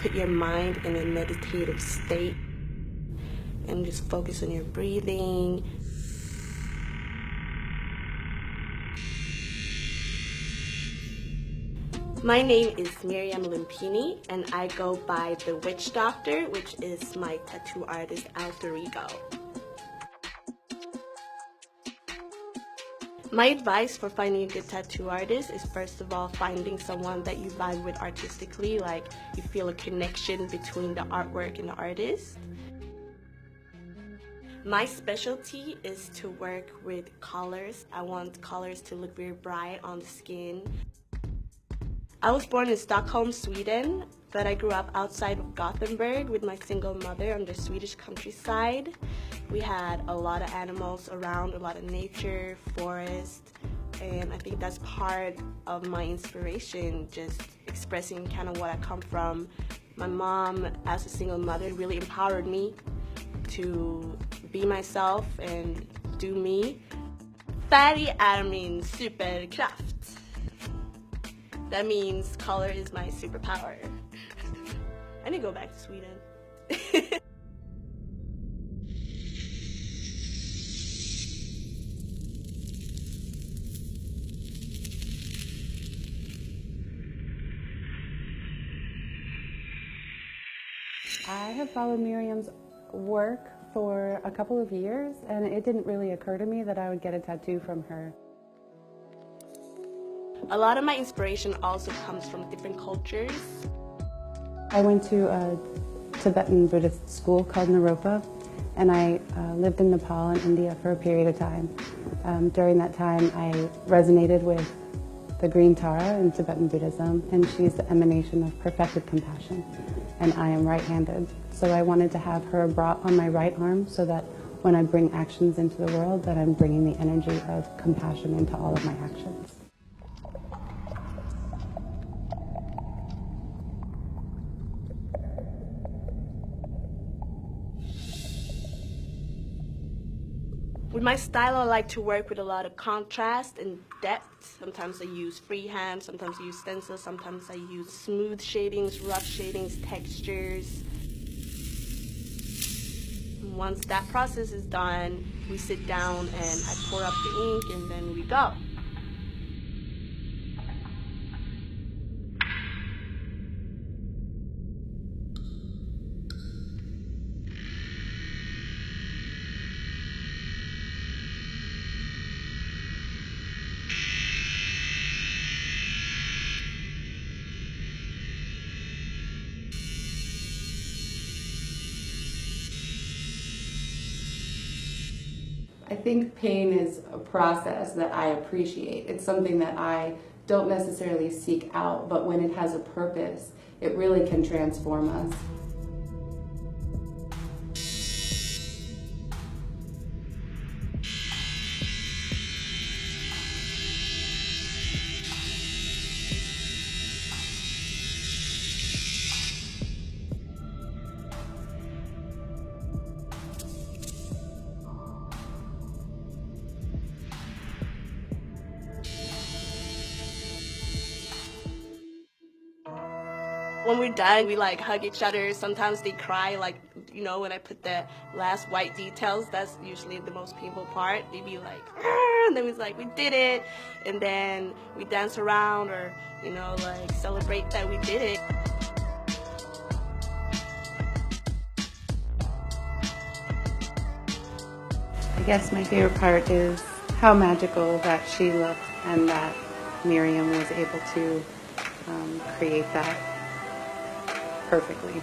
put your mind in a meditative state and just focus on your breathing. My name is Miriam Limpini, and I go by The Witch Doctor, which is my tattoo artist alter ego. My advice for finding a good tattoo artist is, first of all, finding someone that you vibe with artistically, like you feel a connection between the artwork and the artist. My specialty is to work with colors. I want colors to look very bright on the skin. I was born in Stockholm, Sweden, but I grew up outside of Gothenburg with my single mother on the Swedish countryside. We had a lot of animals around, a lot of nature, forest, and I think that's part of my inspiration, just expressing kind of what I come from. My mom, as a single mother, really empowered me to be myself and do me. Färg är min superkraft. That means color is my superpower. I need to go back to Sweden. I have followed Miriam's work for a couple of years, and it didn't really occur to me that I would get a tattoo from her. A lot of my inspiration also comes from different cultures. I went to a Tibetan Buddhist school called Naropa, and I lived in Nepal and India for a period of time. During that time, I resonated with the Green Tara in Tibetan Buddhism, and she's the emanation of perfected compassion, and I am right-handed. So I wanted to have her brought on my right arm so that when I bring actions into the world, that I'm bringing the energy of compassion into all of my actions. With my style, I like to work with a lot of contrast and depth. Sometimes I use freehand, sometimes I use stencils, sometimes I use smooth shadings, rough shadings, textures. Once that process is done, we sit down and I pour up the ink and then we go. I think pain is a process that I appreciate. It's something that I don't necessarily seek out, but when it has a purpose, it really can transform us. When we're done, we like hug each other. Sometimes they cry, like, you know, when I put the last white details, that's usually the most painful part. They'd be like, "Arr!" And then it's like, we did it. And then we dance around or, you know, like celebrate that we did it. I guess my favorite part is how magical that she looked and that Miriam was able to create that perfectly.